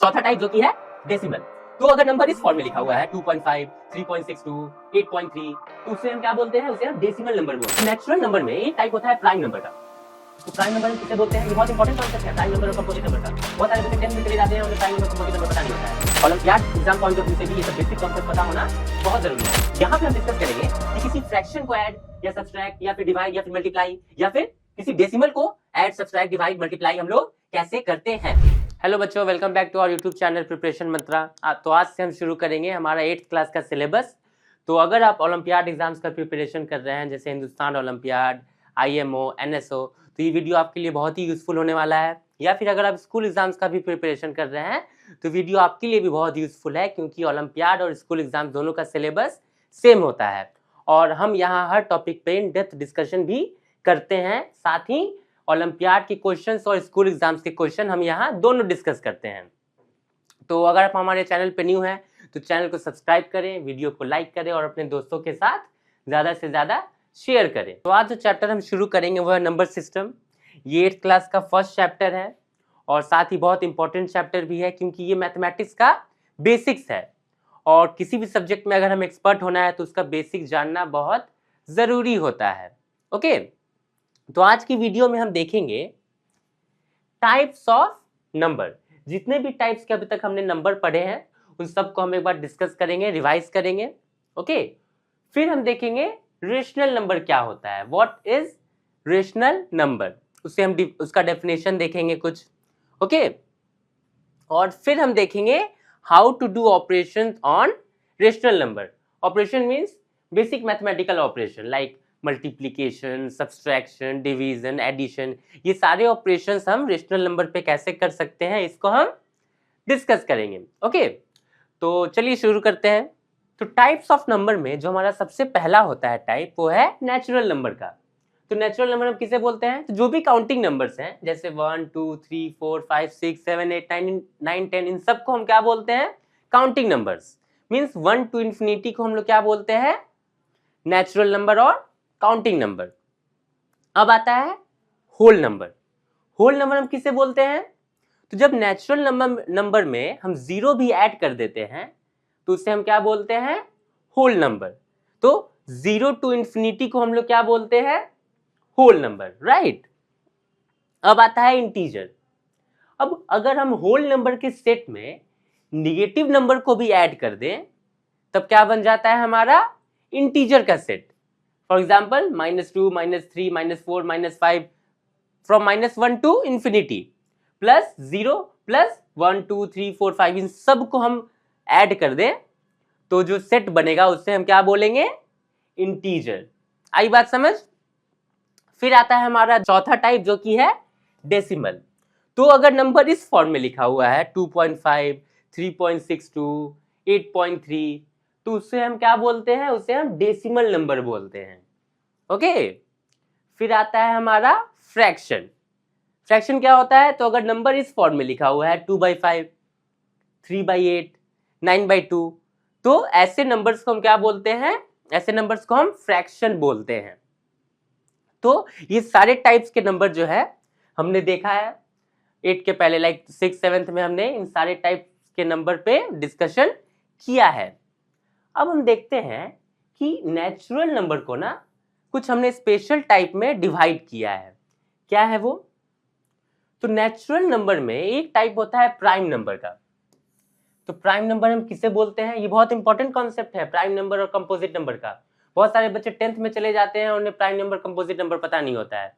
चौथा टाइप जो कि है डेसिमल। तो अगर नंबर इस फॉर्म में लिखा हुआ है 2.5, 3.62, 8.3, तो उसे हम क्या बोलते हैं? उसे हम डेसिमल नंबर बोलते हैं। नेचुरल नंबर में एक टाइप होता है प्राइम नंबर का। तो प्राइम नंबर किसे बोलते हैं? ये बहुत इंपॉर्टेंट कॉन्सेप्ट है, प्राइम नंबर और कंपोजिट नंबर का। बहुत सारे बच्चे 10th में चले जाते हैं, उन्हें प्राइम नंबर कंपोजिट नंबर पता नहीं होता है। Olympiad exam point of view से भी ये सब बेसिक कॉन्सेप्ट पता होना बहुत जरूरी है। यहाँ पे हम डिस्कस करेंगे कि किसी फ्रैक्शन को ऐड या सब्ट्रैक्ट या फिर डिवाइड या फिर मल्टीप्लाई या फिर किसी डेसिमल को ऐड सब्ट्रैक्ट डिवाइड मल्टीप्लाई हम लोग कैसे करते हैं। हेलो बच्चों, welcome back to our YouTube channel preparation Mantra. तो आज से हम शुरू करेंगे हमारा 8th क्लास का सिलेबस। तो अगर आप ओलंपियाड एग्जाम्स का प्रिपरेशन कर रहे हैं, जैसे हिंदुस्तान ओलंपियाड, IMO, NSO, तो ये वीडियो आपके लिए बहुत ही यूजफुल होने वाला है। या फिर अगर आप स्कूल एग्जाम्स का भी प्रिपरेशन कर रहे हैं तो वीडियो आपके लिए भी बहुत यूजफुल है, क्योंकि ओलंपियाड और स्कूल एग्जाम दोनों का सिलेबस सेम होता है और हम यहाँ हर टॉपिक पे इन डेप्थ डिस्कशन भी करते हैं। साथ ही ओलंपियाड के क्वेश्चंस और स्कूल एग्जाम्स के क्वेश्चन हम यहाँ दोनों डिस्कस करते हैं। तो अगर आप हमारे चैनल पे न्यू हैं तो चैनल को सब्सक्राइब करें, वीडियो को लाइक करें और अपने दोस्तों के साथ ज़्यादा से ज़्यादा शेयर करें। तो आज जो चैप्टर हम शुरू करेंगे वो है नंबर सिस्टम। ये 8th क्लास का फर्स्ट चैप्टर है और साथ ही बहुत इंपॉर्टेंट चैप्टर भी है, क्योंकि ये मैथमेटिक्स का बेसिक्स है और किसी भी सब्जेक्ट में अगर हम एक्सपर्ट होना है तो उसका बेसिक जानना बहुत ज़रूरी होता है। ओके, तो आज की वीडियो में हम देखेंगे टाइप्स ऑफ नंबर। जितने भी टाइप्स के अभी तक हमने नंबर पढ़े हैं उन सबको हम एक बार डिस्कस करेंगे, रिवाइज करेंगे। ओके, फिर हम देखेंगे रेशनल नंबर क्या होता है, व्हाट इज रेशनल नंबर, उससे हम उसका डेफिनेशन देखेंगे कुछ। ओके, और फिर हम देखेंगे how to do operation on rational number. Operation means basic mathematical operation like multiplication, subtraction, division, addition, ये सारे ऑपरेशंस हम रेशनल नंबर पे कैसे कर सकते हैं इसको हम डिस्कस करेंगे। ओके, तो चलिए शुरू करते हैं। तो टाइप्स ऑफ नंबर में जो हमारा सबसे पहला होता है टाइप, वो है नेचुरल नंबर का। तो नेचुरल नंबर हम किसे बोलते हैं? तो जो भी काउंटिंग नंबर्स हैं, जैसे 1, 2, 3, 4, 5, 6, 7, 8, 9, 10, इन सबको हम क्या बोलते हैं? Counting numbers. Means 1 to infinity को हम लोग क्या बोलते हैं? नेचुरल नंबर और काउंटिंग नंबर। अब आता है होल नंबर। होल नंबर हम किसे बोलते हैं? तो जब नेचुरल नंबर में हम जीरो भी ऐड कर देते हैं तो उसे हम क्या बोलते हैं? Whole number. तो 0 to infinity को हम लोग क्या बोलते हैं? Whole number, right. अब आता है इंटीजर। अब अगर हम होल नंबर के सेट में निगेटिव नंबर को भी ऐड कर दें तब क्या बन जाता है हमारा? इंटीजर का set. For example -2, -3, -4, -5, from -1 to infinity, plus 0, plus 1, 2, 3, 4, 5, इन सब को हम ऐड कर दें तो जो सेट बनेगा उससे हम क्या बोलेंगे? इंटीजर। आई बात समझ? फिर आता है हमारा चौथा टाइप जो कि है डेसिमल। तो अगर नंबर इस फॉर्म में लिखा हुआ है 2.5, 3.62, 8.3, तो उससे हम क्या बोलते हैं? उसे हम डेसिमल नंबर बोलते हैं। ओके, फिर आता है हमारा फ्रैक्शन। फ्रैक्शन क्या होता है? तो अगर नंबर इस फॉर्म में लिखा हुआ है 2/5, 3/8, 9/2, तो ऐसे नंबर्स को हम क्या बोलते हैं? ऐसे नंबर्स को हम फ्रैक्शन बोलते हैं। तो ये सारे टाइप्स के नंबर जो है हमने देखा है 8 के पहले, लाइक 6th 7th में हमने इन सारे टाइप्स के नंबर पे डिस्कशन किया है। अब हम देखते हैं कि नेचुरल नंबर को ना कुछ हमने स्पेशल टाइप में डिवाइड किया है। क्या है वो? तो नेचुरल नंबर में एक टाइप होता है प्राइम नंबर का। तो प्राइम नंबर हम किसे बोलते हैं? ये बहुत इंपॉर्टेंट कॉन्सेप्ट है, प्राइम नंबर और कंपोजिट नंबर का। बहुत सारे बच्चे 10th में चले जाते हैं, उन्हें प्राइम नंबर कंपोजिट नंबर पता नहीं होता है।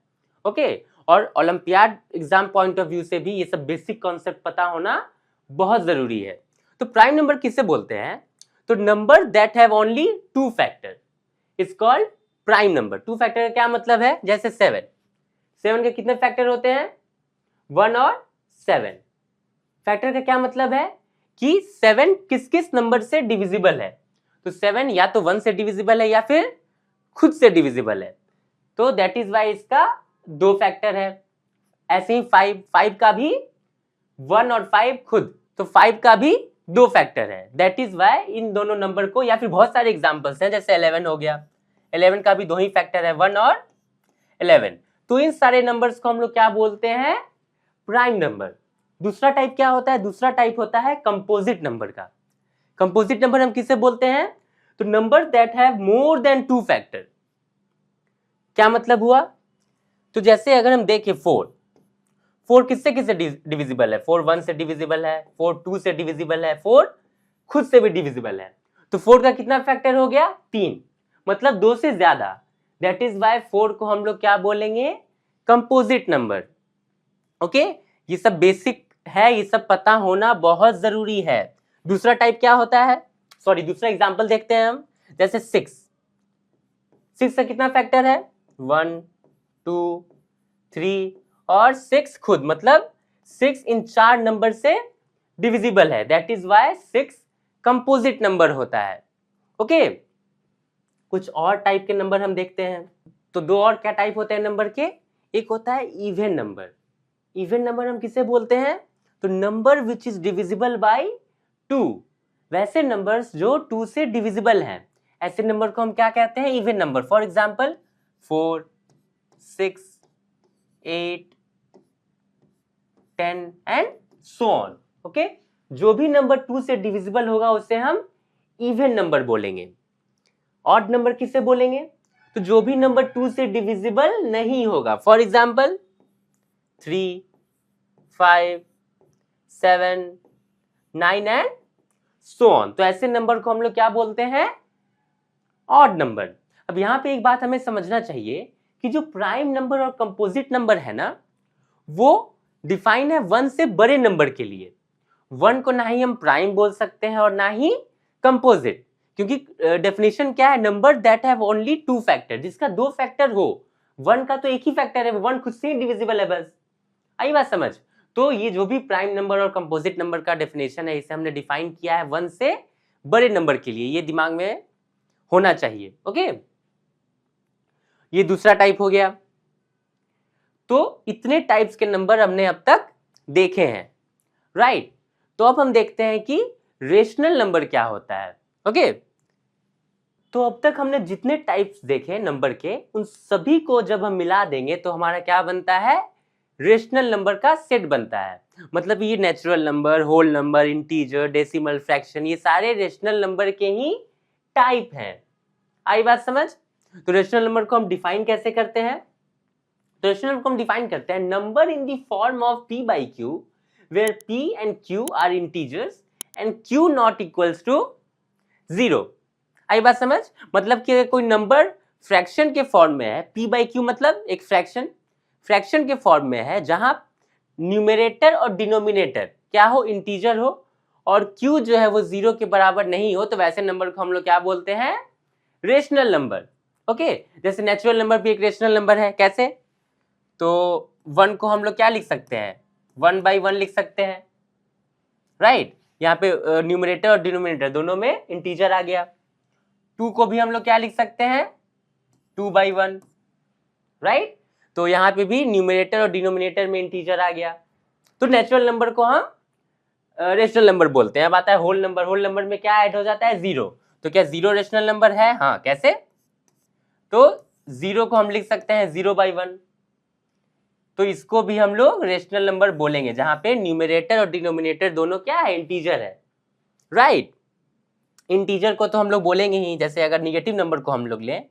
ओके, और olympiad exam point of view से भी ये सब बेसिक कॉन्सेप्ट पता होना बहुत जरूरी है। तो प्राइम नंबर किसे बोलते हैं? तो number that have only 2 factor is called prime number. 2 factor का क्या मतलब है? जैसे 7 के कितने फैक्टर होते हैं? 1 और 7। फैक्टर का क्या मतलब है कि 7 किस किस नंबर से डिविजिबल है? तो 7 या तो 1 से डिविजिबल है या फिर खुद से डिविजिबल है, तो दैट इज वाई इसका 2 फैक्टर है। ऐसे ही 5 का भी 1 और 5 खुद, तो 5 का भी 2 फैक्टर है। दैट इज वाई इन दोनों नंबर को, या फिर बहुत सारे एग्जांपल्स हैं, जैसे 11 हो गया, 11 का भी 2 ही फैक्टर है, 1 और 11। तो इन सारे नंबर्स को हम लोग क्या बोलते हैं? Prime number. दूसरा टाइप क्या होता है? दूसरा टाइप होता है कंपोजिट नंबर का। कंपोजिट नंबर हम किसे बोलते हैं? तो number that have more than 2 factor. क्या मतलब हुआ? तो जैसे अगर हम देखें 4 किससे किससे डिविजिबल है? 4 1 से डिविजिबल है, 4 2 से डिविजिबल है, 4 खुद से भी डिविजिबल है। तो 4 का कितना फैक्टर हो गया? 3, मतलब 2 से ज्यादा। दैट इज वाई 4 को हम लोग क्या बोलेंगे? Composite number. ओके, ये सब बेसिक है, ये सब पता होना बहुत जरूरी है। दूसरा टाइप क्या होता है? सॉरी, दूसरा एग्जांपल देखते हैं हम। जैसे 6 का कितना फैक्टर है? 1 2 3 और 6 खुद, मतलब 6 इन 4 नंबर से डिविजिबल है। That is why 6 composite number होता है। ओके, कुछ और टाइप के नंबर हम देखते हैं। तो 2 और क्या टाइप होते हैं नंबर के? एक होता है इवन नंबर। इवन नंबर हम किसे बोलते हैं? तो number which is divisible by 2। वैसे नंबर्स जो 2 से डिविजिबल हैं, ऐसे नंबर को हम क्या कहते हैं? Even number. For example 4 6 8 10 and so on. Okay, जो भी नंबर 2 से डिविजिबल होगा उसे हम इवन नंबर बोलेंगे। ऑड नंबर किसे बोलेंगे? तो जो भी नंबर 2 से डिविजिबल नहीं होगा। For example 3 5 7 9 and so on. तो ऐसे नंबर को हम लोग क्या बोलते हैं? Odd number. अब यहां पे एक बात हमें समझना चाहिए कि जो प्राइम नंबर और कंपोजिट नंबर है ना, वो डिफाइन है 1 से बड़े नंबर के लिए। 1 को ना ही हम प्राइम बोल सकते हैं और ना ही कंपोजिट, क्योंकि डेफिनेशन क्या है? Number that have only 2 factor, जिसका 2 फैक्टर हो। 1 का तो एक ही फैक्टर है, 1 खुद से ही डिविजिबल है बस। आई बात समझ? तो ये जो भी प्राइम नंबर और कंपोजिट नंबर का डेफिनेशन है, इसे हमने डिफाइन किया है 1 से बड़े नंबर के लिए। ये दिमाग में होना चाहिए। ओके, ये दूसरा टाइप हो गया। तो इतने टाइप्स के नंबर हमने अब तक देखे हैं, राइट? तो अब हम देखते हैं कि रेशनल नंबर क्या होता है। ओके, तो अब तक हमने जितने टाइप्स देखे नंबर के, उन सभी को जब हम मिला देंगे तो हमारा क्या बनता है? रेशनल नंबर का सेट बनता है। मतलब ये natural number, whole number, integer, decimal, fraction, ये सारे रेशनल नंबर के ही टाइप हैं। आई बात समझ? तो रेशनल नंबर को हम डिफाइन कैसे करते हैं? तो रेशनल नंबर को हम डिफाइन करते हैं number in the form of p by q where p and q are integers and q not equals to 0। आई बात समझ? मतलब कि कोई नंबर फ्रैक्शन के फॉर्म में है, p by q मतलब एक फ्रैक्शन के फॉर्म में है, जहां न्यूमरेटर और डिनोमिनेटर क्या हो? इंटीजर हो, और q जो है वो 0 के बराबर नहीं हो, तो वैसे नंबर को हम लोग क्या बोलते हैं? Rational number. ओके, जैसे नेचुरल नंबर भी एक रेशनल नंबर है। कैसे? तो 1 को हम लोग क्या लिख सकते हैं? 1 by 1 लिख सकते हैं, राइट? यहाँ पे न्यूमरेटर और डिनोमिनेटर दोनों में इंटीजर आ गया। 2 को भी हम लोग क्या लिख सकते हैं? 2 by 1, राइट? तो यहाँ पे भी न्यूमरेटर और डिनोमिनेटर में इंटीजर आ गया। तो नेचुरल नंबर को हम रेशनल नंबर बोलते हैं। अब आता है होल नंबर। होल नंबर में क्या ऐड हो जाता है? 0। तो क्या 0 रेशनल नंबर है? हाँ, कैसे? तो 0 को हम लिख सकते हैं 0 by 1। तो इसको भी हम लोग रेशनल नंबर बोलेंगे, जहां पे न्यूमरेटर और डिनोमिनेटर दोनों क्या है? इंटीजर है, राइट? इंटीजर को तो हम लोग बोलेंगे ही। जैसे अगर निगेटिव नंबर को हम लोग लें,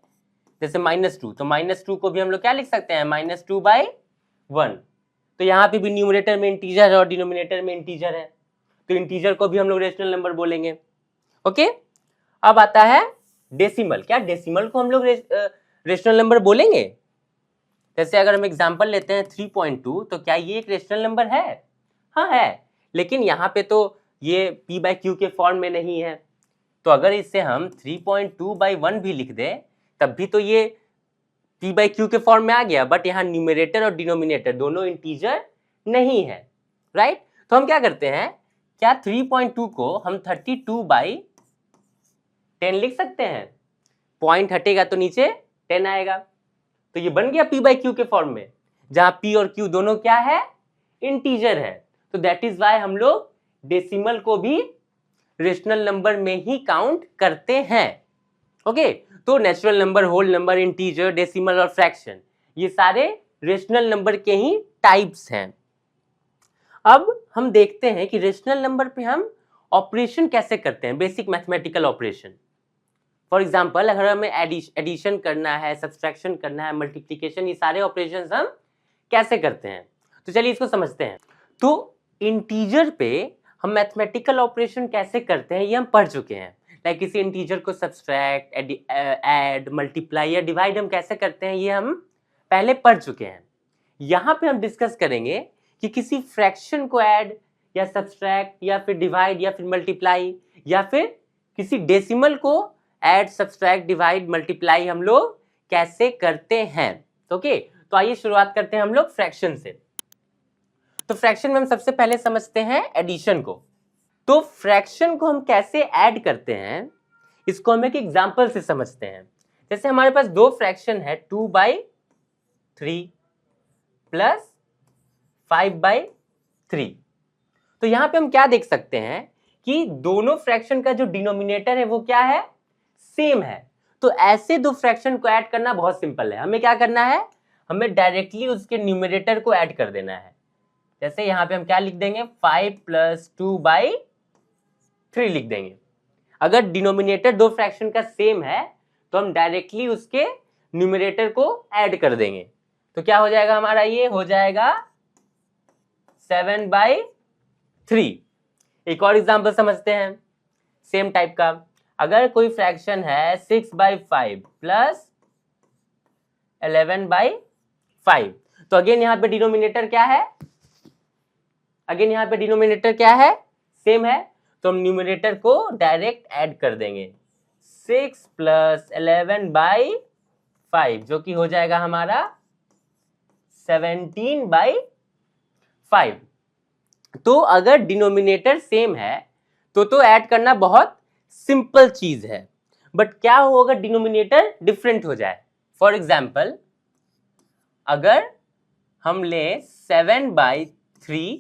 जैसे -2, तो -2 को भी हम लोग क्या लिख सकते हैं? -2 by 1। तो यहाँ पे भी न्यूमरेटर में इंटीजर है और डिनोमिनेटर में इंटीजर है, तो इंटीजर को भी हम लोग रेशनल नंबर बोलेंगे। ओके, अब आता है डेसिमल। क्या डेसिमल को हम लोग रेशनल नंबर बोलेंगे? जैसे अगर हम एग्जांपल लेते हैं 3.2, तो क्या ये एक रेशनल नंबर है? हाँ है, लेकिन यहाँ पे तो ये p by q के फॉर्म में नहीं है। तो अगर इसे हम 3.2 by 1 भी लिख दें, तब भी तो ये p by q के फॉर्म में आ गया, बट यहाँ न्यूमरेटर और डिनोमिनेटर दोनों इंटीजर नहीं है, राइट? तो हम क्या करते हैं? क्या 3.2 को हम 32 by 10 लिख सकते हैं? पॉइंट हटेगा तो नीचे 10 आएगा, तो ये बन गया p by q के फॉर्म में, जहां p और q दोनों क्या है? इंटीजर है। तो दैट इज वाई हम लोग डेसिमल को भी रेशनल नंबर में ही काउंट करते हैं। ओके, तो natural number, whole number, integer, decimal और फ्रैक्शन, ये सारे रेशनल नंबर के ही टाइप्स हैं। अब हम देखते हैं कि रेशनल नंबर पे हम ऑपरेशन कैसे करते हैं, basic mathematical operation. For example अगर हमें एडिशन करना है, सब्सट्रैक्शन करना है, मल्टीप्लिकेशन, ये सारे ऑपरेशन हम कैसे करते हैं, तो चलिए इसको समझते हैं। तो इंटीजर पे हम मैथमेटिकल ऑपरेशन कैसे करते हैं ये हम पढ़ चुके हैं। लाइक किसी इंटीजर को सब्सट्रैक्ट, ऐड, मल्टीप्लाई या डिवाइड हम कैसे करते हैं ये हम पहले पढ़ चुके हैं। यहाँ पे हम डिस्कस करेंगे कि किसी फ्रैक्शन को ऐड या सब्सट्रैक्ट या फिर डिवाइड या फिर मल्टीप्लाई या फिर किसी डेसिमल को ऐड, सब्सट्रैक्ट, डिवाइड, मल्टीप्लाई हम लोग कैसे करते हैं। ओके, तो आइए शुरुआत करते हैं हम लोग फ्रैक्शन से। तो फ्रैक्शन में हम सबसे पहले समझते हैं एडिशन को। तो फ्रैक्शन को हम कैसे ऐड करते हैं इसको हम एक एग्जांपल से समझते हैं। जैसे हमारे पास दो फ्रैक्शन है 2/3 प्लस 5/3। तो यहां पे हम क्या देख सकते हैं कि दोनों फ्रैक्शन का जो डिनोमिनेटर है वो क्या है, सेम है। तो ऐसे दो फ्रैक्शन को ऐड करना बहुत सिंपल है। हमें क्या करना है, हमें डायरेक्टली उसके न्यूमरेटर को ऐड कर देना है। जैसे यहां पे हम क्या लिख देंगे, 5 + 2/3 लिख देंगे। अगर डिनोमिनेटर दो फ्रैक्शन का सेम है तो हम डायरेक्टली उसके न्यूमरेटर को ऐड कर देंगे। तो क्या हो जाएगा हमारा, ये हो जाएगा 7/3। एक और एग्जांपल समझते हैं सेम टाइप का। अगर कोई फ्रैक्शन है 6/5 प्लस 11/5, तो अगेन यहां पे डिनोमिनेटर क्या है, अगेन यहां पे डिनोमिनेटर क्या है, सेम है। तो हम न्यूमरेटर को डायरेक्ट ऐड कर देंगे, 6 + 11/5 जो कि हो जाएगा हमारा 17/5। तो अगर डिनोमिनेटर सेम है तो ऐड करना बहुत सिंपल चीज है। बट क्या हो अगर डिनोमिनेटर डिफरेंट हो जाए। फॉर एग्जाम्पल अगर हम लें 7/3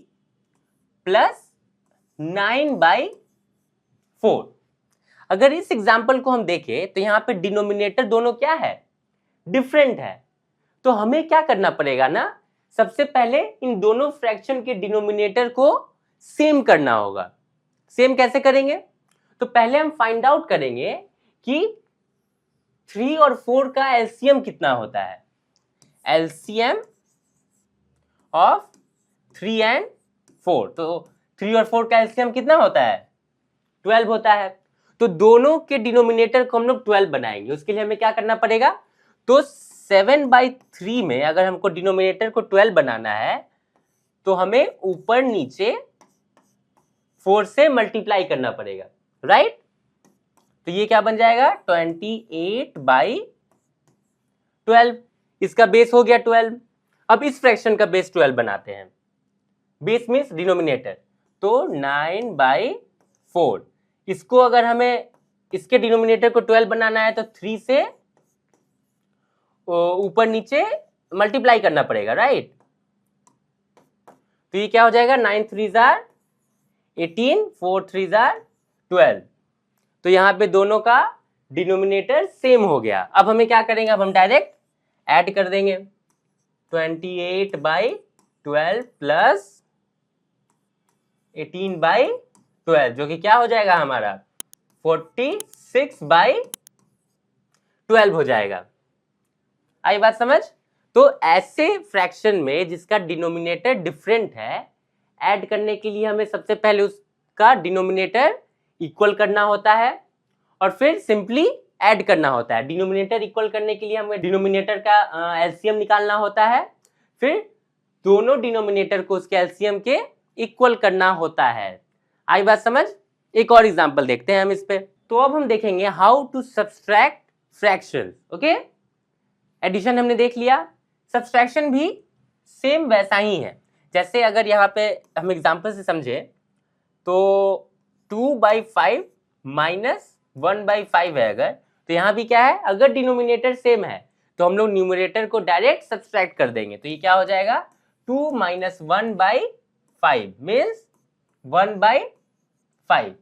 प्लस 9/4, अगर इस एग्जाम्पल को हम देखें तो यहां पे डिनोमिनेटर दोनों क्या है, डिफरेंट है। तो हमें क्या करना पड़ेगा ना, सबसे पहले इन दोनों फ्रैक्शन के डिनोमिनेटर को सेम करना होगा। सेम कैसे करेंगे, तो पहले हम फाइंड आउट करेंगे कि 3 और 4 का एलसीएम कितना होता है। एलसीएम ऑफ 3 एंड 4, तो 3 और 4 का एलसीएम कितना होता है, 12 होता है। तो दोनों के डिनोमिनेटर को हम लोग 12 बनाएंगे। उसके लिए हमें क्या करना पड़ेगा, तो 7/3 में अगर हमको डिनोमिनेटर को 12 बनाना है तो हमें ऊपर नीचे 4 से मल्टीप्लाई करना पड़ेगा, राइट। तो ये क्या बन जाएगा, 28/12। इसका बेस हो गया 12। अब इस फ्रैक्शन का बेस 12 बनाते हैं। बेस मीन्स डिनोमिनेटर, तो 9/4। इसको अगर हमें इसके डिनोमिनेटर को 12 बनाना है तो 3 से ऊपर नीचे मल्टीप्लाई करना पड़ेगा, राइट। तो ये क्या हो जाएगा, 9 3 18, 4 3 12। तो यहां पे दोनों का डिनोमिनेटर सेम हो गया। अब हमें क्या करेंगे, अब हम डायरेक्ट ऐड कर देंगे। 28/12 प्लस 18/12 जो कि क्या हो जाएगा हमारा 46/12 हो जाएगा। आई बात समझ। तो ऐसे फ्रैक्शन में जिसका डिनोमिनेटर डिफरेंट है, ऐड करने के लिए हमें सबसे पहले उसका डिनोमिनेटर इक्वल करना होता है और फिर सिंपली ऐड करना होता है। डिनोमिनेटर इक्वल करने के लिए हमें डिनोमिनेटर का एलसीएम निकालना होता है, फिर दोनों डिनोमिनेटर को उसके एलसीएम के इक्वल करना होता है। आई बात समझ। एक और एग्जांपल देखते हैं हम इस पे। तो अब हम देखेंगे how to subtract fraction. Okay, addition हमने देख लिया, सब्सट्रैक्शन भी सेम वैसा ही है। जैसे अगर यहाँ पे हम एग्जांपल से समझे तो 2/5 माइनस 1/5 है अगर, तो यहाँ भी क्या है, अगर डिनोमिनेटर सेम है तो हम लोग न्यूमरेटर को डायरेक्ट सब्सट्रैक्ट कर देंगे। तो ये क्या हो जाएगा, 2 - 1/5 मीन्स 1/5।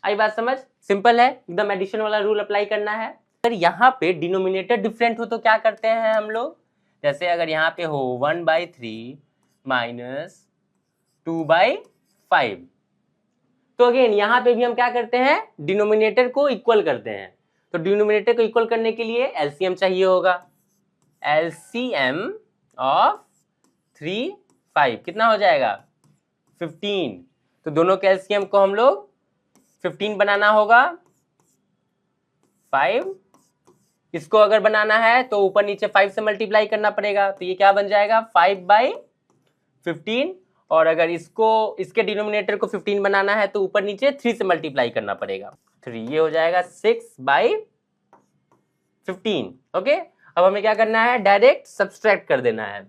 आई बात समझ, सिंपल है एकदम, एडिशन वाला रूल अप्लाई करना है। अगर यहाँ पे डिनोमिनेटर डिफरेंट हो तो क्या करते हैं हम लोग, जैसे अगर यहाँ पे हो 1/3 माइनस 2/5। तो अगेन यहां पे भी हम क्या करते हैं, डिनोमिनेटर को इक्वल करते हैं। तो डिनोमिनेटर को इक्वल करने के लिए एलसीएम चाहिए होगा। एलसीएम ऑफ 3, 5 कितना हो जाएगा 15। तो दोनों के एलसीएम को हम लोग 15 बनाना होगा। 5 इसको अगर बनाना है तो ऊपर नीचे 5 से मल्टीप्लाई करना पड़ेगा। तो ये क्या बन जाएगा 5/15। और अगर इसके डिनोमिनेटर को 15 बनाना है तो ऊपर नीचे 3 से मल्टीप्लाई करना पड़ेगा 3। ये हो जाएगा 6/15। ओके, अब हमें क्या करना है, डायरेक्ट सब्सट्रैक्ट कर देना है।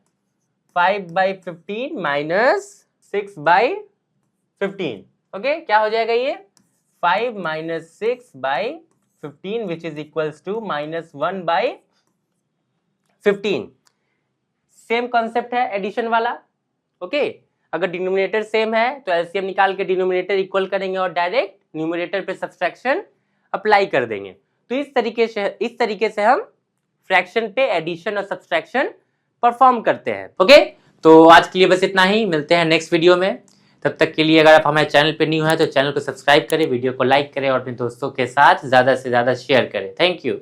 5/15 माइनस 6/15। ओके, क्या हो जाएगा ये 5 minus 6/15 which is equals to -1/15। Same concept है एडिशन वाला। ओके, अगर डिनोमिनेटर सेम है तो एलसीएम निकाल के डिनोमिनेटर इक्वल करेंगे और डायरेक्ट न्यूमरेटर पे सब्सट्रैक्शन अप्लाई कर देंगे। तो इस तरीके से हम फ्रैक्शन पे एडिशन और सब्सट्रैक्शन परफॉर्म करते हैं। ओके, तो आज के लिए बस इतना ही, मिलते हैं नेक्स्ट वीडियो में। तब तक के लिए अगर आप हमारे चैनल पे न्यू है तो चैनल को सब्सक्राइब करें, वीडियो को लाइक करें और अपने दोस्तों के साथ ज़्यादा से ज़्यादा शेयर करें। Thank you.